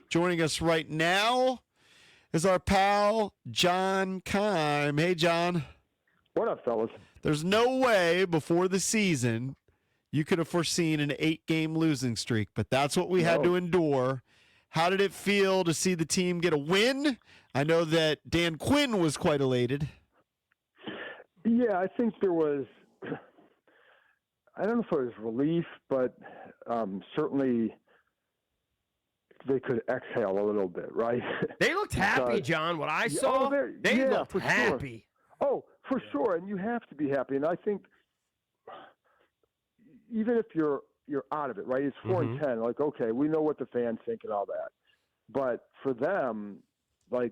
Joining us right now is our pal, John Keim. Hey, John. What up, fellas? There's no way before the season you could have foreseen an 8-game losing streak, but that's what we had to endure. How did it feel to see the team get a win? I know that Dan Quinn was quite elated. Yeah, I think there was, I don't know if it was relief, but certainly they could exhale a little bit, right? They looked happy, John. What I saw, they looked happy. Sure. Oh, for sure, and you have to be happy. And I think even if you're out of it, right? It's 4-10. Like, okay, we know what the fans think and all that. But for them, like,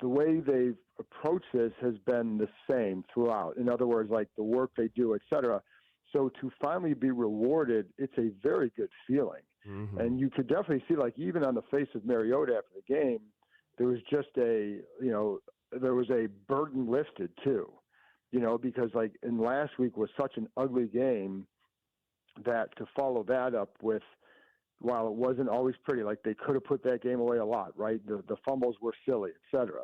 the way they've approached this has been the same throughout. In other words, like the work they do, et cetera. So to finally be rewarded, it's a very good feeling. Mm-hmm. And you could definitely see, like, even on the face of Mariota after the game, there was just there was a burden lifted too, because like in last week was such an ugly game that to follow that up with, while it wasn't always pretty, like they could have put that game away a lot, right? The fumbles were silly, et cetera.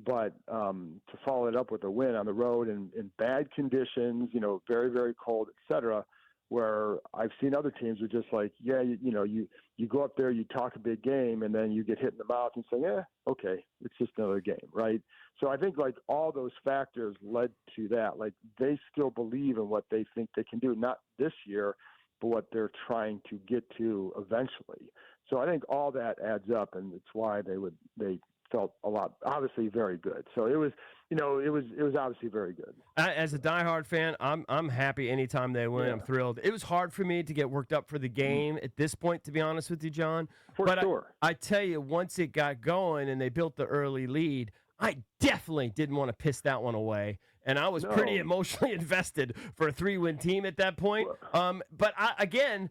But to follow it up with a win on the road in bad conditions, very, very cold, et cetera, where I've seen other teams who are just like, yeah, you go up there, you talk a big game, and then you get hit in the mouth and say, yeah, okay, it's just another game, right? So I think like all those factors led to that. Like they still believe in what they think they can do, not this year, but what they're trying to get to eventually. So I think all that adds up, and it's why they felt a lot, obviously very good. So it was, it was obviously very good. As a diehard fan, I'm happy anytime they win. Yeah. I'm thrilled. It was hard for me to get worked up for the game at this point, to be honest with you, John. For sure. I tell you, once it got going and they built the early lead, I definitely didn't want to piss that one away. And I was pretty emotionally invested for a 3-win team at that point. But I can't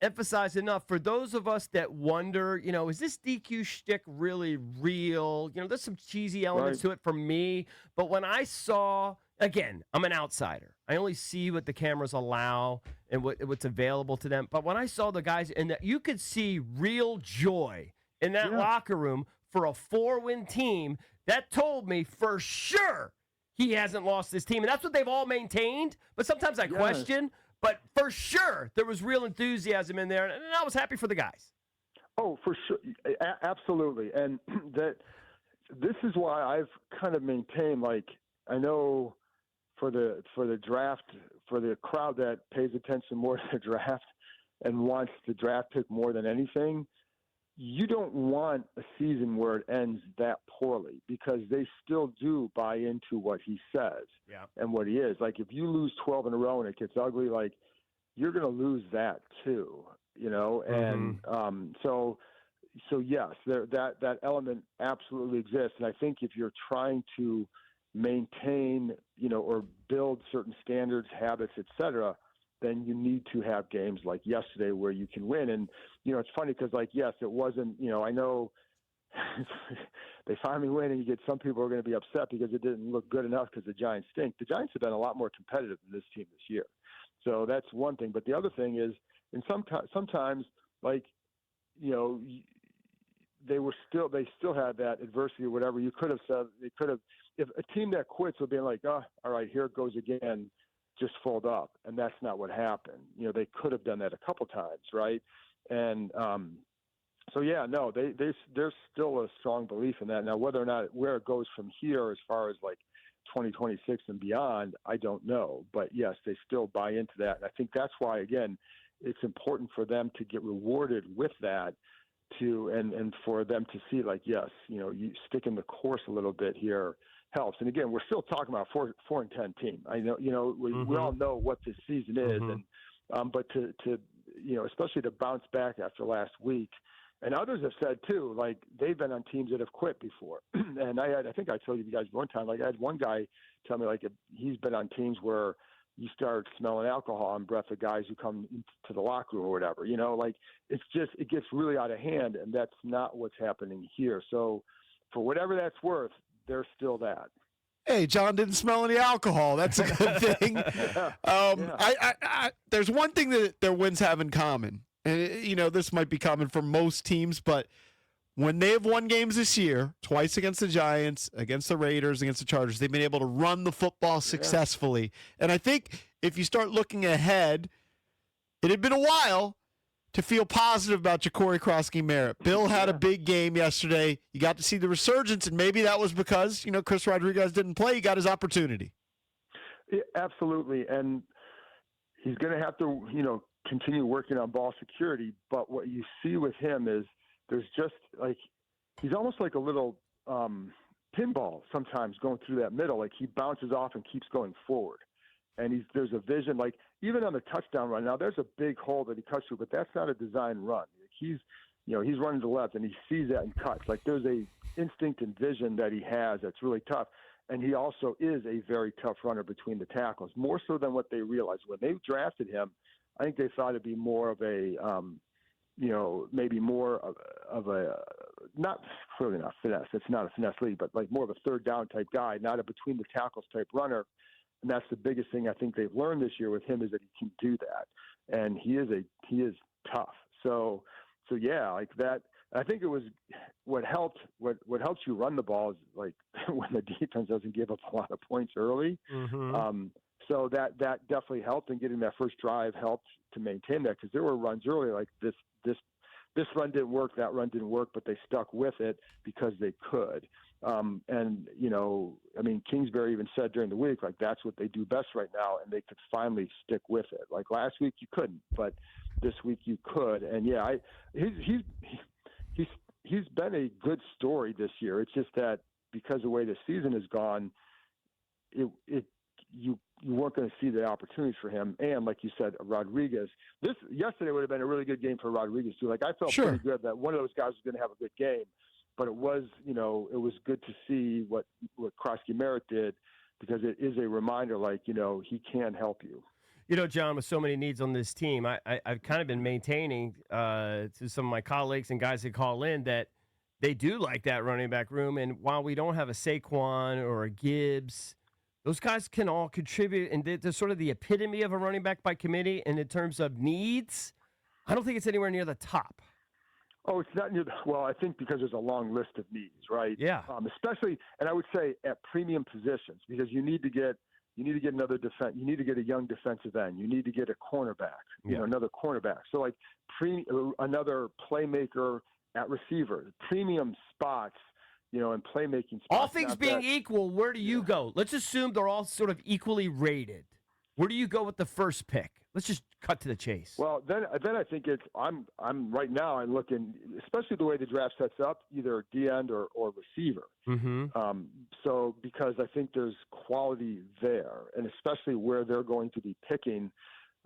emphasize enough for those of us that wonder, is this DQ shtick really real? There's some cheesy elements to it for me. But when I saw, again, I'm an outsider. I only see what the cameras allow and what's available to them. But when I saw the guys, and that you could see real joy in that locker room for a 4-win team, that told me for sure he hasn't lost this team. And that's what they've all maintained. But sometimes I question. But for sure, there was real enthusiasm in there, and I was happy for the guys. Oh, for sure. Absolutely. And this is why I've kind of maintained, like, I know for the draft, for the crowd that pays attention more to the draft and wants the draft pick more than anything, you don't want a season where it ends that poorly, because they still do buy into what he says and what he is. Like, if you lose 12 in a row and it gets ugly, like, you're going to lose that too, And so yes, that element absolutely exists. And I think if you're trying to maintain, or build certain standards, habits, et cetera, then you need to have games like yesterday where you can win. And, it's funny because, like, yes, it wasn't, I know they finally win and you get some people who are going to be upset because it didn't look good enough because the Giants stink. The Giants have been a lot more competitive than this team this year. So that's one thing. But the other thing is, and sometimes, like, they still had that adversity or whatever. You could have said, if a team that quits would be like, oh, all right, here it goes again, just fold up. And that's not what happened. They could have done that a couple times, right? And there's still a strong belief in that. Now, whether or not where it goes from here as far as like 2026 and beyond, I don't know. But yes, they still buy into that. And I think that's why, again, it's important for them to get rewarded with that and for them to see, like, yes, you stick in the course a little bit here helps. And again, we're still talking about 4-10 team. I know, we all know what this season is, and but to especially to bounce back after last week, and others have said too, like, they've been on teams that have quit before. And I think I told you guys one time, like, I had one guy tell me, like, he's been on teams where you start smelling alcohol on breath of guys who come into the locker room or whatever, like, it gets really out of hand, and that's not what's happening here. So for whatever that's worth, there's still that. Hey, John didn't smell any alcohol. That's a good thing. There's one thing that their wins have in common, and this might be common for most teams, but when they have won games this year, twice against the Giants, against the Raiders, against the Chargers, they've been able to run the football successfully. And I think if you start looking ahead, it had been a while to feel positive about Ja'Cory Croskey-Merritt. Bill had a big game yesterday. You got to see the resurgence, and maybe that was because, Chris Rodriguez didn't play. He got his opportunity. Yeah, absolutely. And he's going to have to, continue working on ball security. But what you see with him is there's just he's almost like a little pinball sometimes going through that middle. Like he bounces off and keeps going forward. And there's a vision, even on the touchdown run. Now there's a big hole that he cuts through, but that's not a design run. He's running to the left and he sees that and cuts. There's a instinct and vision that he has that's really tough. And he also is a very tough runner between the tackles, more so than what they realized. When they drafted him, I think they thought it'd be more of a, maybe more of a, clearly not finesse. It's not a finesse league, but more of a third down type guy, not a between the tackles type runner. And that's the biggest thing I think they've learned this year with him is that he can do that. And he is tough. So yeah, that. I think it was what helps you run the ball is when the defense doesn't give up a lot of points early. Mm-hmm. So that definitely helped, and getting that first drive helped to maintain that because there were runs early like this run didn't work, that run didn't work, but they stuck with it because they could. Kingsbury even said during the week that's what they do best right now, and they could finally stick with it. Last week you couldn't, but this week you could, and yeah, he's been a good story this year. It's just that because of the way the season has gone, you weren't going to see the opportunities for him. And like you said, Rodriguez, yesterday would have been a really good game for Rodriguez too. I felt pretty good that one of those guys was going to have a good game, but it was good to see what Croskey-Merritt did because it is a reminder, he can help you. John, with so many needs on this team, I've kind of been maintaining to some of my colleagues and guys that call in that they do like that running back room. And while we don't have a Saquon or a Gibbs, those guys can all contribute. And they're sort of the epitome of a running back by committee. And in terms of needs, I don't think it's anywhere near the top. Oh, it's not near I think because there's a long list of needs, right? Yeah. Especially, and I would say at premium positions because you need to get another defense. You need to get a young defensive end. You need to get a cornerback. Another cornerback. So another playmaker at receiver. Premium spots. And playmaking spots. All things being equal, where do you go? Let's assume they're all sort of equally rated. Where do you go with the first pick? Let's just cut to the chase. Well, then I think I'm right now. I'm looking, especially the way the draft sets up, either D end or receiver. Mm-hmm. So because I think there's quality there, and especially where they're going to be picking.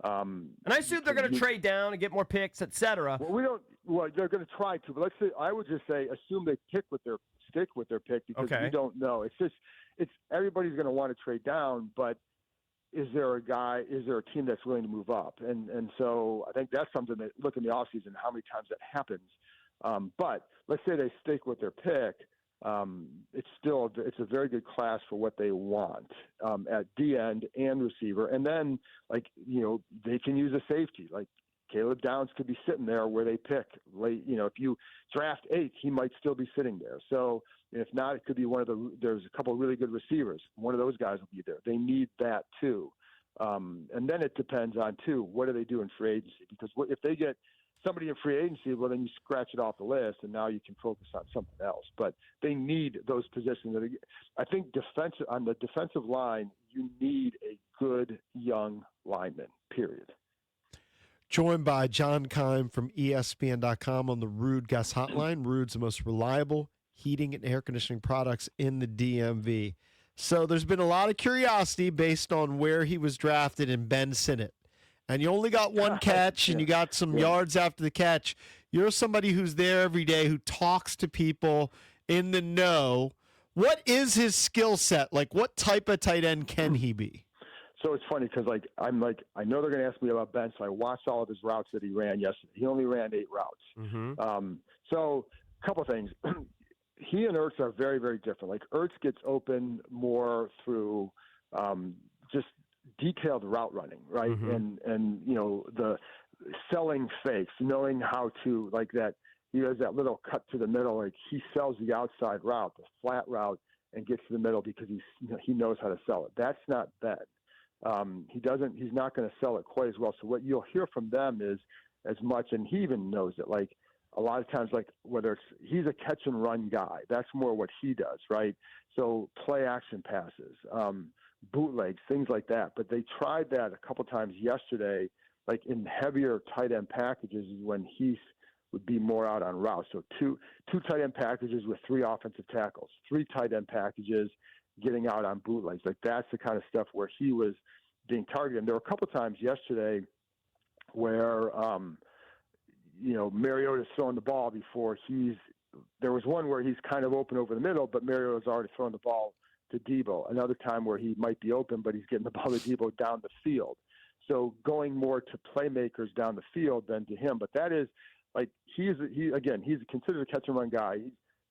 And I assume they're going to trade down and get more picks, et cetera. Well, they're going to try to, but let's say I would just say assume they stick with their pick because we don't know. It's everybody's going to want to trade down, but is there a team that's willing to move up? And so I think that's something that look in the offseason how many times that happens. But let's say they stick with their pick. It's a very good class for what they want at D end and receiver. And then they can use a safety. Caleb Downs could be sitting there where they pick late. If you draft 8, he might still be sitting there. So if not, it could be there's a couple of really good receivers. One of those guys will be there. They need that too. And then it depends on what do they do in free agency? Because if they get somebody in free agency, well, then you scratch it off the list and now you can focus on something else. But they need those positions. I think on the defensive line, you need a good young lineman, period. Joined by John Keim from ESPN.com on the Ruud Guest Hotline. Ruud's the most reliable heating and air conditioning products in the DMV. So there's been a lot of curiosity based on where he was drafted in Ben Sinnott. And you only got one catch and you got some yards after the catch. You're somebody who's there every day, who talks to people in the know. What is his skill set? What type of tight end can he be? So it's funny because I know they're going to ask me about Ben, so I watched all of his routes that he ran yesterday. He only ran 8 routes. Mm-hmm. So a couple of things. He and Ertz are very, very different. Ertz gets open more through just detailed route running, right? Mm-hmm. And selling fakes, knowing how to, like that. He has that little cut to the middle. Like he sells the outside route, the flat route, and gets to the middle because he knows how to sell it. That's not Ben. He's not going to sell it quite as well. So what you'll hear from them is as much, and he even knows it. Like a lot of times, like he's a catch and run guy. That's more what he does, right? So play action passes, bootlegs, things like that. But they tried that a couple times yesterday, like in heavier tight end packages when he would be more out on routes. So two tight end packages with 3 offensive tackles, 3 tight end packages getting out on bootlegs. Like that's the kind of stuff where he was being targeted. And there were a couple times yesterday where, Mariota's throwing the ball before there was one where he's kind of open over the middle, but Mariota's already thrown the ball to Debo. Another time where he might be open, but he's getting the ball to Debo down the field. So going more to playmakers down the field than to him. But that is, like he's considered a catch and run guy.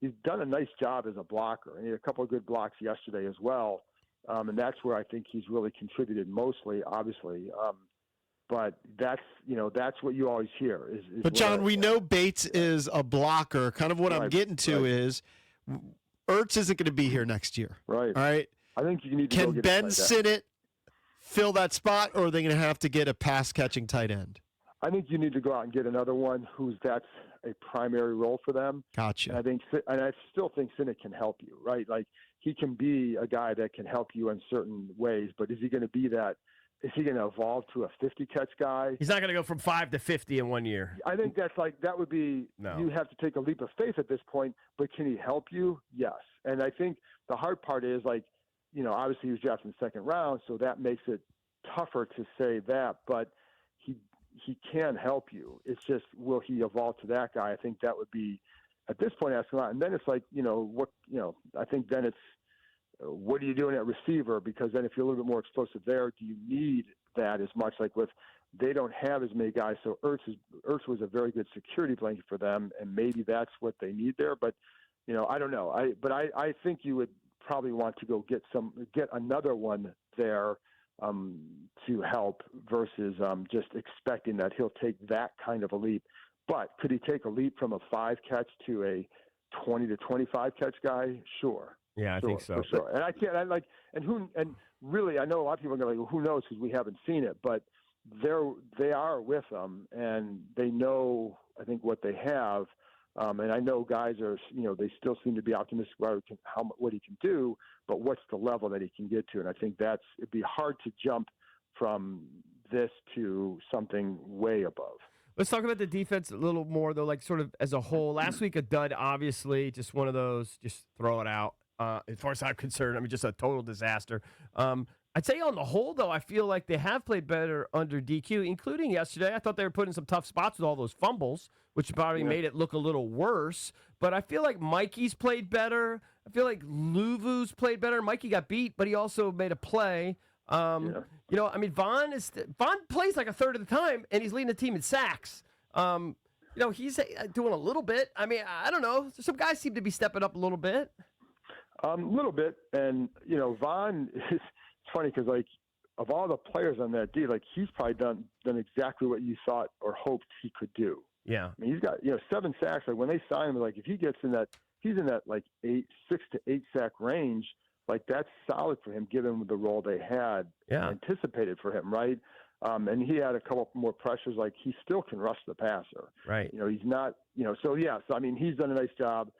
He's done a nice job as a blocker, and he had a couple of good blocks yesterday as well. And that's where I think he's really contributed mostly, obviously. But that's what you always hear. But John, we know Bates is a blocker. Kind of what I'm getting to is Ertz isn't going to be here next year. Right. All right. I think you need to Can Ben Sinnott fill that spot, or are they going to have to get a pass catching tight end? I think you need to go out and get another one that's a primary role for them. Gotcha. And I still think Sinnott can help you, right? Like he can be a guy that can help you in certain ways, but is he going to be that? Is he going to evolve to a 50 catch guy? He's not going to go from 5 to 50 in 1 year. I think that would be, you have to take a leap of faith at this point, but can he help you? Yes. And I think the hard part is obviously he was drafted in the second round, so that makes it tougher to say that, but he can help you. It's just, will he evolve to that guy? I think that would be, at this point, asking a lot. And then it's like, I think then it's, what are you doing at receiver? Because then if you're a little bit more explosive there, do you need that as much? Like they don't have as many guys. So Ertz was a very good security blanket for them, and maybe that's what they need there. But, I don't know. I think you would probably want to go get another one there to help versus just expecting that he'll take that kind of a leap. But could he take a leap from a 5 catch to a 20 to 25 catch guy? Sure. Yeah, I think so. For sure. And really, I know a lot of people are going to go, who knows, because we haven't seen it, but they are with them, and they know, I think, what they have. And I know guys are, they still seem to be optimistic about what he can do, but what's the level that he can get to? And I think it'd be hard to jump from this to something way above. Let's talk about the defense a little more, though, like sort of as a whole. Last week, a dud, obviously, just one of those, just throw it out. As far as I'm concerned, I mean, just a total disaster. I'd say on the whole, though, I feel like they have played better under DQ, including yesterday. I thought they were put in some tough spots with all those fumbles, which probably made it look a little worse. But I feel like Mikey's played better. I feel like Luvu's played better. Mikey got beat, but he also made a play. Vaughn plays like a third of the time, and he's leading the team in sacks. He's doing a little bit. I mean, I don't know. Some guys seem to be stepping up a little bit. A little bit. And, Vaughn is funny because, like, of all the players on that D, like, he's probably done exactly what you thought or hoped he could do. Yeah. I mean, he's got, 7 sacks. Like, when they sign him, like, if he gets he's in that, like, 6 to 8 sack range, like, that's solid for him, given the role they had anticipated for him, right? And he had a couple more pressures. Like, he still can rush the passer. Right. He's not, so, I mean, he's done a nice job.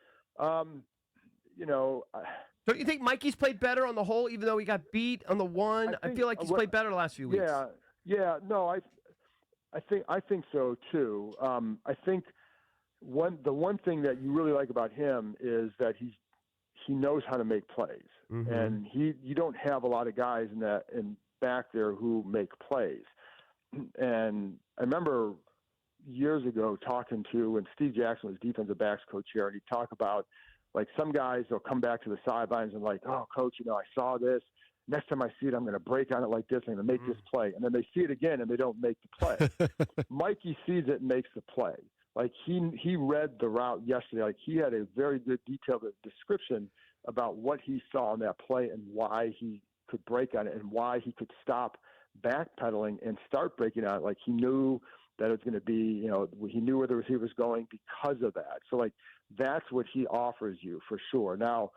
Don't you think Mikey's played better on the whole, even though he got beat on the one? I feel like he's played better the last few weeks. Yeah. No, I think so too. I think the one thing that you really like about him is that he knows how to make plays, and you don't have a lot of guys in back there who make plays. And I remember years ago talking to when Steve Jackson was defensive backs coach here, and he'd talk about, like, some guys will come back to the sidelines and like, oh, coach, I saw this. Next time I see it, I'm going to break on it like this. I'm going to make this play. And then they see it again and they don't make the play. Mikey sees it and makes the play. Like, he read the route yesterday. Like, he had a very good detailed description about what he saw on that play and why he could break on it and why he could stop backpedaling and start breaking on it. Like, he knew that it's going to be, he knew where the receiver was going because of that. So, like, that's what he offers you for sure. Now,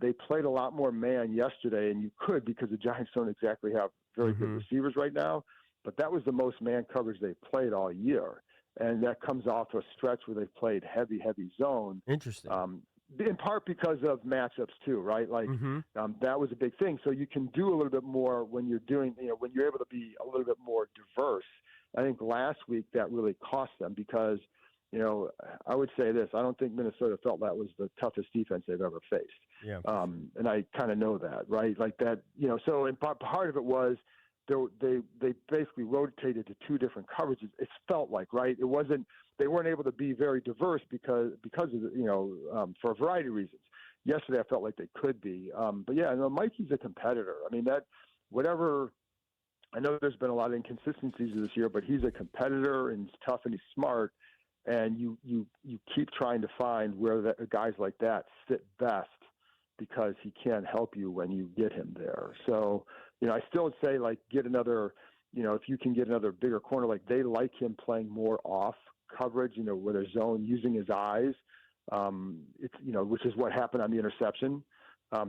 they played a lot more man yesterday, and you could because the Giants don't exactly have very good receivers right now, but that was the most man coverage they played all year. And that comes off a stretch where they played heavy zone. Interesting. In part because of matchups too, right? Like that was a big thing. So you can do a little bit more when you're doing, when you're able to be a little bit more diverse. I think last week that really cost them because, I would say this: I don't think Minnesota felt that was the toughest defense they've ever faced. Yeah. And I kind of know that, right? Like that, So in part of it was they basically rotated to two different coverages. It felt like, right? It wasn't. They weren't able to be very diverse because of for a variety of reasons. Yesterday, I felt like they could be, but yeah, Mikey's a competitor. I mean, I know there's been a lot of inconsistencies this year, but he's a competitor and he's tough and he's smart. And you keep trying to find where guys like that fit best because he can help you when you get him there. So, I still would say, like, get another, if you can get another bigger corner, like they like him playing more off coverage, with a zone using his eyes. It's, which is what happened on the interception.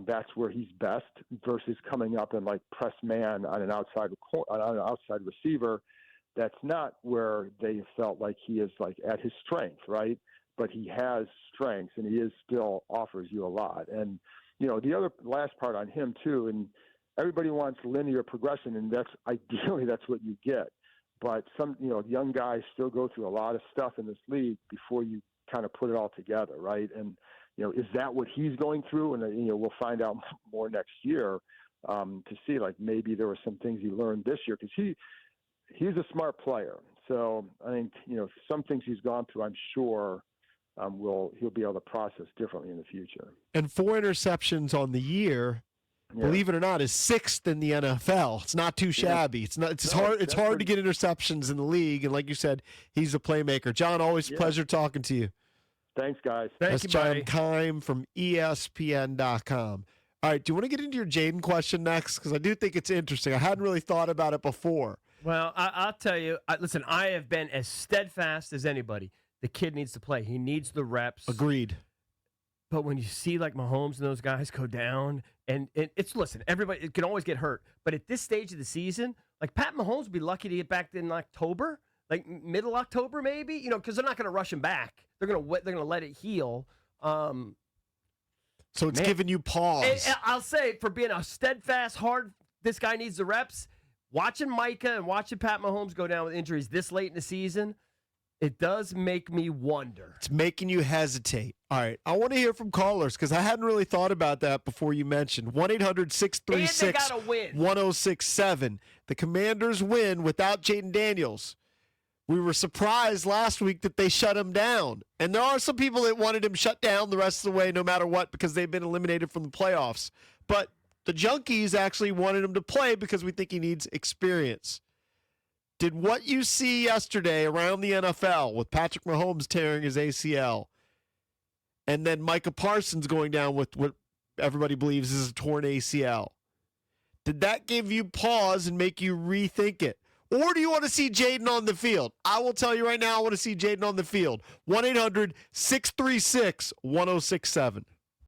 That's where he's best versus coming up and like press man on an outside receiver. That's not where they felt like he is like at his strength, right? But he has strengths and he still offers you a lot. And, the other last part on him too, and everybody wants linear progression, and that's ideally that's what you get. But some, young guys still go through a lot of stuff in this league before you kind of put it all together, right? And, is that what he's going through? And, we'll find out more next year to see, like, maybe there were some things he learned this year because he's a smart player. So I think, some things he's gone through, I'm sure he'll be able to process differently in the future. And 4 interceptions on the year, believe it or not, is 6th in the NFL. It's not too shabby. It's hard to get interceptions in the league. And like you said, he's a playmaker. John, always a pleasure talking to you. Thanks, guys. Thank you, buddy. John Keim from ESPN.com. All right, do you want to get into your Jaden question next? Because I do think it's interesting. I hadn't really thought about it before. Well, I'll tell you. Listen, I have been as steadfast as anybody. The kid needs to play. He needs the reps. Agreed. But when you see like Mahomes and those guys go down, and listen, everybody, it can always get hurt. But at this stage of the season, like Pat Mahomes would be lucky to get back in October, like middle October maybe, because they're not going to rush him back. They're gonna let it heal. So it's giving you pause. And I'll say, for being a steadfast, this guy needs the reps. Watching Micah and watching Pat Mahomes go down with injuries this late in the season, it does make me wonder. It's making you hesitate. All right. I want to hear from callers because I hadn't really thought about that before you mentioned. 1-800-636-1067. The Commanders win without Jaden Daniels. We were surprised last week that they shut him down. And there are some people that wanted him shut down the rest of the way no matter what because they've been eliminated from the playoffs. But the Junkies actually wanted him to play because we think he needs experience. Did what you see yesterday around the NFL with Patrick Mahomes tearing his ACL and then Micah Parsons going down with what everybody believes is a torn ACL, did that give you pause and make you rethink it? Or do you want to see Jaden on the field? I will tell you right now, I want to see Jaden on the field. 1-800-636-1067.